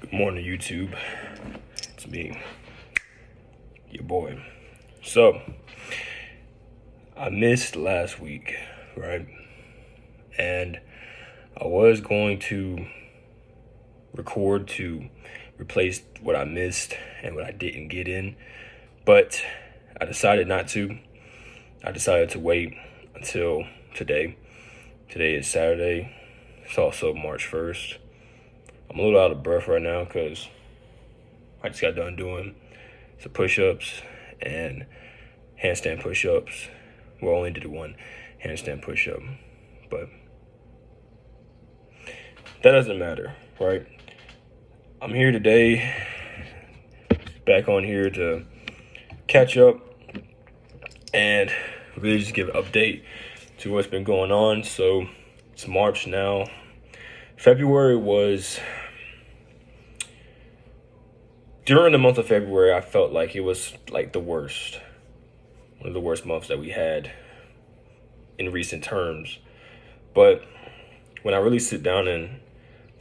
Good morning, YouTube. It's me, your boy. So, I missed last week, right? And I was going to record to replace what I missed and what I didn't get in, but I decided not to. I decided to wait until today. Today is Saturday. It's also March 1st. I'm a little out of breath right now because I just got done doing some push-ups and handstand push-ups. Well, I only did one handstand push-up, but that doesn't matter, right? I'm here today, back on here to catch up and really just give an update to what's been going on. So it's March now. February was, during the month of February, I felt like it was like the worst. One of the worst months that we had in recent terms. But when I really sit down and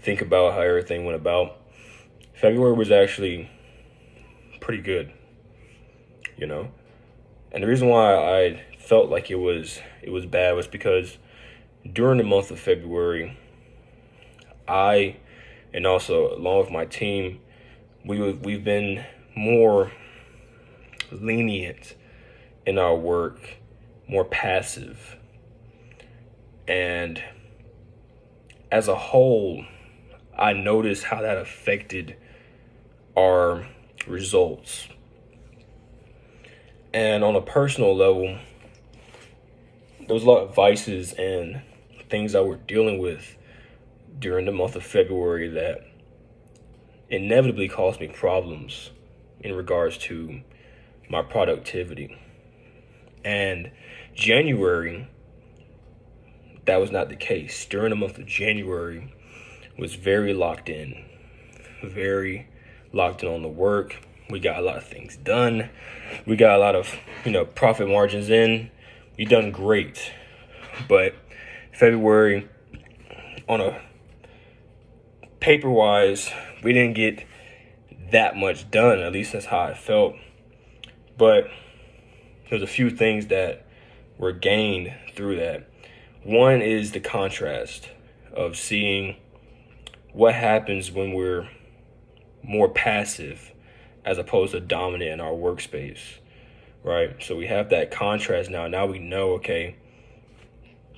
think about how everything went about, February was actually pretty good, you know? And the reason why I felt like it was bad was because during the month of February, I, and also along with my team, we've been more lenient in our work, more passive. And as a whole, I noticed how that affected our results. And on a personal level, there was a lot of vices and things that we're dealing with during the month of February that inevitably caused me problems in regards to my productivity. And January, that was not the case. During the month of January, was very locked in on the work. We got a lot of things done. We got a lot of, profit margins in. We done great. But February, on a paper-wise, we didn't get that much done. At least that's how I felt. But there's a few things that were gained through that. One is the contrast of seeing what happens when we're more passive as opposed to dominant in our workspace, right? So we have that contrast now. Now we know, okay,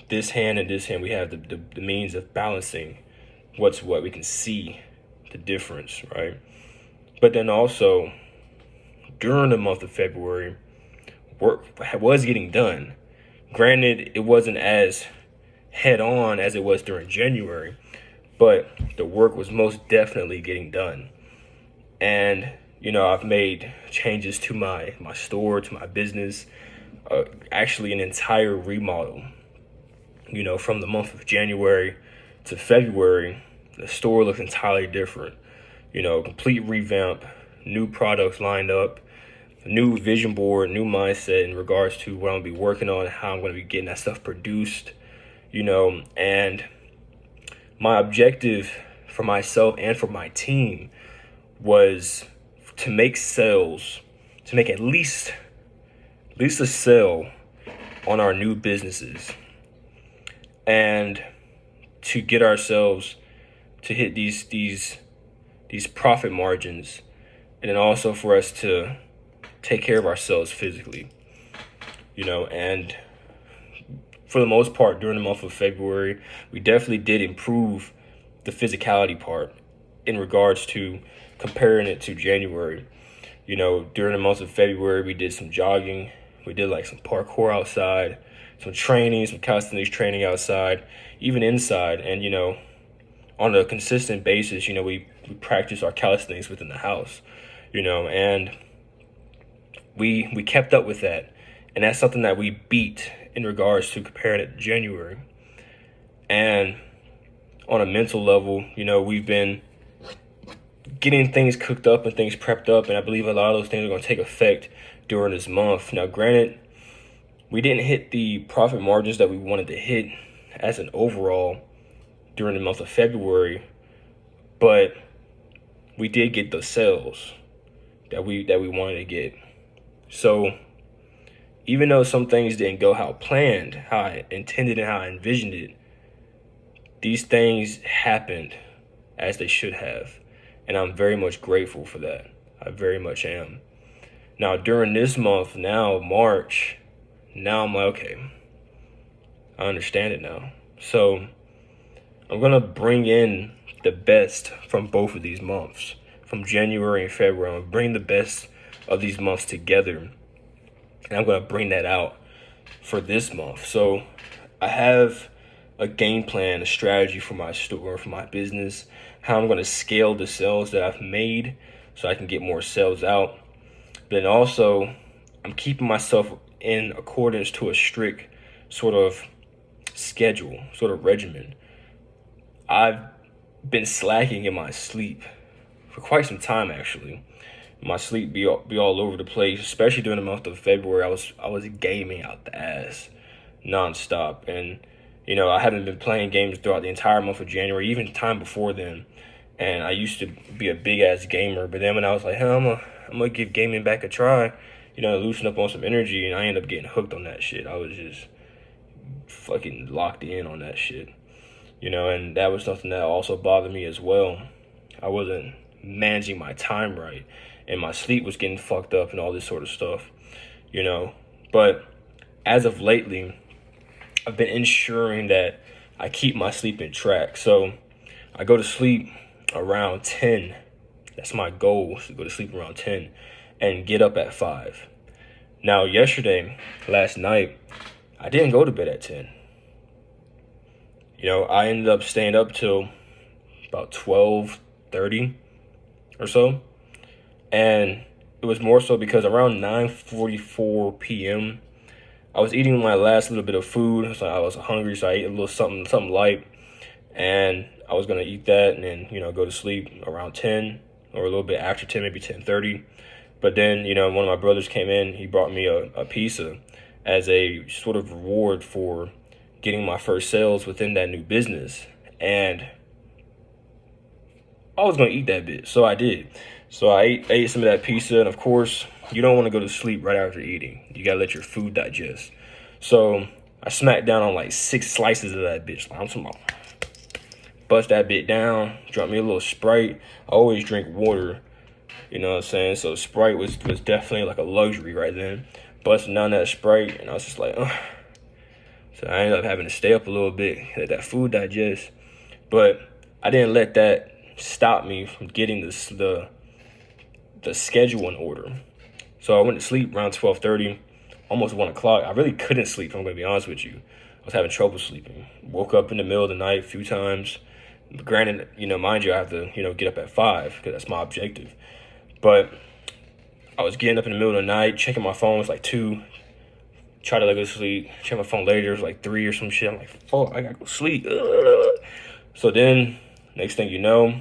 this hand and this hand, we have the means of balancing what's what. We can see the difference, right? But then also, during the month of February, work was getting done. Granted, it wasn't as head on as it was during January, but the work was most definitely getting done. And, I've made changes to my store, to my business, actually an entire remodel. From the month of January to February, the store looks entirely different. Complete revamp, new products lined up, new vision board, new mindset in regards to what I'm going to be working on, how I'm going to be getting that stuff produced, and my objective for myself and for my team was to make sales, to make at least a sale on our new businesses, and to get ourselves to hit these profit margins, and then also for us to take care of ourselves physically, and for the most part during the month of February, we definitely did improve the physicality part in regards to comparing it to January. During the month of February, we did some jogging. We did like some parkour outside, some training, some calisthenics training outside, even inside. And, on a consistent basis, we practice our calisthenics within the house, and we kept up with that. And that's something that we beat in regards to comparing it to January. And on a mental level, we've been getting things cooked up and things prepped up, and I believe a lot of those things are going to take effect during this month. Now, granted, we didn't hit the profit margins that we wanted to hit as an overall during the month of February, but we did get the sales that we wanted to get. So even though some things didn't go how planned, how I intended and how I envisioned it, these things happened as they should have. And I'm very much grateful for that. I very much am. Now, during this month, now March, now I'm like, okay, I understand it now. So I'm going to bring in the best from both of these months. From January and February, I'm going to bring the best of these months together. And I'm going to bring that out for this month. So I have a game plan, a strategy for my store, for my business, how I'm going to scale the sales that I've made so I can get more sales out. But then also, I'm keeping myself in accordance to a strict sort of schedule, sort of regimen. I've been slacking in my sleep for quite some time, actually. My sleep be all over the place, especially during the month of February. I was gaming out the ass nonstop, and I haven't been playing games throughout the entire month of January, even time before then. And I used to be a big ass gamer, but then when I was like, hey, I'm gonna give gaming back a try, loosen up on some energy, and I ended up getting hooked on that shit. I was just fucking locked in on that shit, and that was something that also bothered me as well. I wasn't managing my time right, and my sleep was getting fucked up and all this sort of stuff, But as of lately, I've been ensuring that I keep my sleep in track. So I go to sleep around 10. That's my goal, to go to sleep around 10 and get up at 5. Now, last night, I didn't go to bed at 10. I ended up staying up till about 12:30 or so. And it was more so because around 9:44 p.m., I was eating my last little bit of food. So I was hungry, so I ate a little something light. And I was going to eat that and then, go to sleep around 10 or a little bit after 10, maybe 10:30. But then, one of my brothers came in. He brought me a pizza as a sort of reward for getting my first sales within that new business. And I was going to eat that bit, so I did. So I ate some of that pizza, and of course, you don't want to go to sleep right after eating. You got to let your food digest. So I smacked down on like 6 slices of that bitch. I'm talking about bust that bit down, drink me a little Sprite. I always drink water, you know what I'm saying? So Sprite was definitely like a luxury right then. Busting down that Sprite, and I was just like, ugh. So I ended up having to stay up a little bit, let that food digest. But I didn't let that stop me from getting the schedule in order. So I went to sleep around 12:30, almost 1 o'clock. I really couldn't sleep, I'm going to be honest with you. I was having trouble sleeping. Woke up in the middle of the night a few times. Granted, mind you, I have to, get up at 5 because that's my objective. But I was getting up in the middle of the night, checking my phone. It was like 2. Try to go to sleep. Check my phone later. It was like 3 or some shit. I'm like, fuck, I got to go sleep. So then, next thing you know,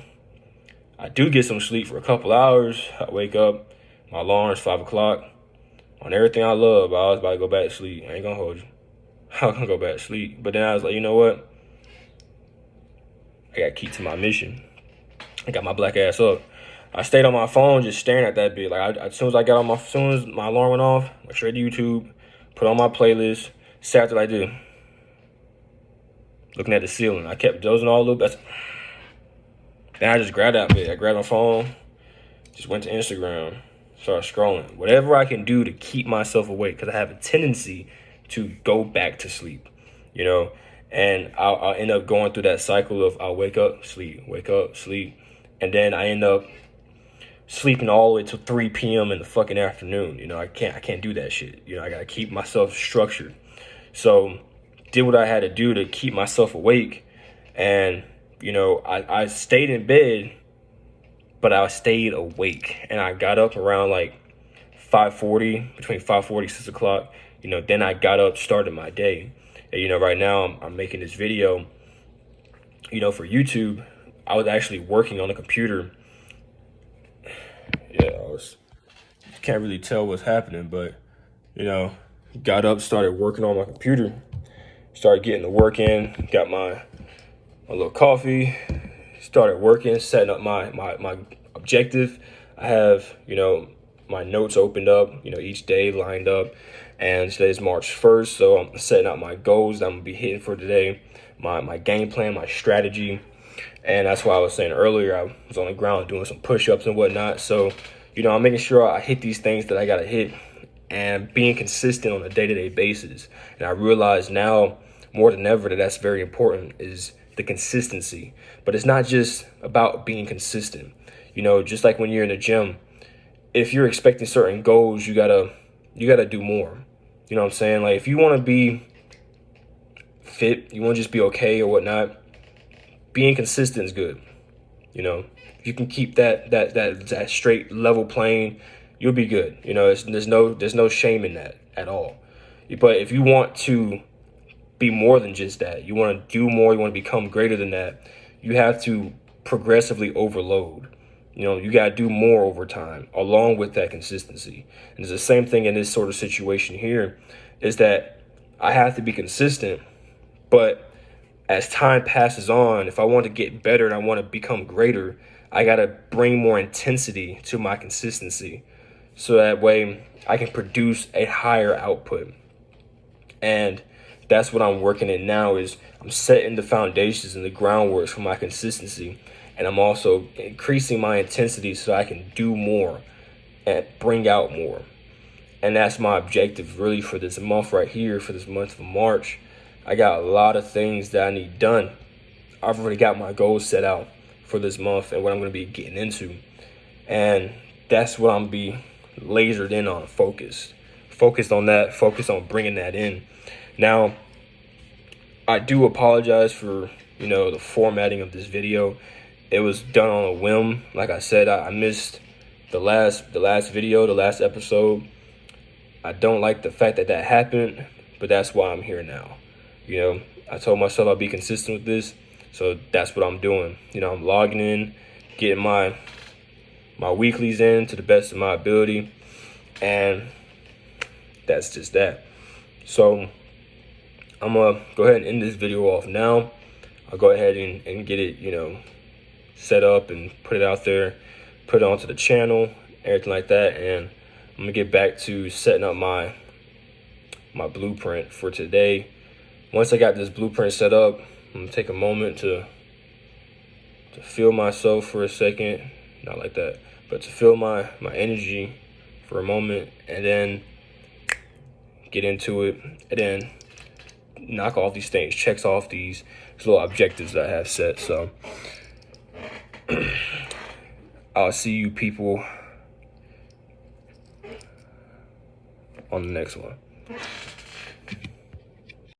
I do get some sleep for a couple hours. I wake up. My alarm's 5 o'clock. On everything I love, I was about to go back to sleep. I ain't going to hold you. I was going to go back to sleep. But then I was like, you know what? I got to keep to my mission. I got my black ass up. I stayed on my phone just staring at that bit. Like, as soon as my alarm went off, went straight to YouTube, put on my playlist, sat there like this, looking at the ceiling. I kept dozing all a little bit. Then I just grabbed that bit. I grabbed my phone, just went to Instagram, started scrolling. Whatever I can do to keep myself awake, because I have a tendency to go back to sleep, and I'll end up going through that cycle of I'll wake up, sleep, and then I end up sleeping all the way till 3 p.m. in the fucking afternoon. I can't do that shit. I gotta keep myself structured. So did what I had to do to keep myself awake, and I stayed in bed, but I stayed awake, and I got up around like 5:40, between 5:40 6 o'clock. Then I got up, started my day. And, right now I'm making this video, for YouTube. I was actually working on a computer. Yeah, can't really tell what's happening, but, got up, started working on my computer, started getting the work in, got my little coffee, started working, setting up my objective. I have, my notes opened up, each day lined up. And today's March 1st, so I'm setting out my goals that I'm going to be hitting for today, my game plan, my strategy. And that's why I was saying earlier, I was on the ground doing some push-ups and whatnot. So, I'm making sure I hit these things that I got to hit and being consistent on a day-to-day basis. And I realize now more than ever that that's very important, is the consistency. But it's not just about being consistent. Just like when you're in the gym, if you're expecting certain goals, you gotta do more. You know what I'm saying? Like, if you want to be fit, you want to just be okay or whatnot, being consistent is good. If you can keep that straight level plane, you'll be good. There's no shame in that at all. But if you want to be more than just that, you want to do more, you want to become greater than that, you have to progressively overload. You got to do more over time along with that consistency. And it's the same thing in this sort of situation here, is that I have to be consistent, but as time passes on, if I want to get better and I want to become greater, I got to bring more intensity to my consistency so that way I can produce a higher output. And that's what I'm working in now, is I'm setting the foundations and the groundwork for my consistency. And I'm also increasing my intensity so I can do more and bring out more. And that's my objective really for this month right here, for this month of March. I got a lot of things that I need done. I've already got my goals set out for this month and what I'm going to be getting into. And that's what I'm be lasered in on, focused on that, focused on bringing that in. Now, I do apologize for, the formatting of this video. It was done on a whim. Like I said, I missed the last video, the last episode. I don't like the fact that happened, but that's why I'm here now. I told myself I'd be consistent with this, so that's what I'm doing. I'm logging in, getting my weeklies in to the best of my ability, and that's just that. So I'm gonna go ahead and end this video off now. I'll go ahead and get it, set up and put it out there, put it onto the channel, everything like that, and I'm gonna get back to setting up my blueprint for today. Once I got this blueprint set up, I'm gonna take a moment to feel myself for a second, not like that, but to feel my energy for a moment, and then get into it, and then knock off these things, checks off these little objectives that I have set. So I'll see you people on the next one.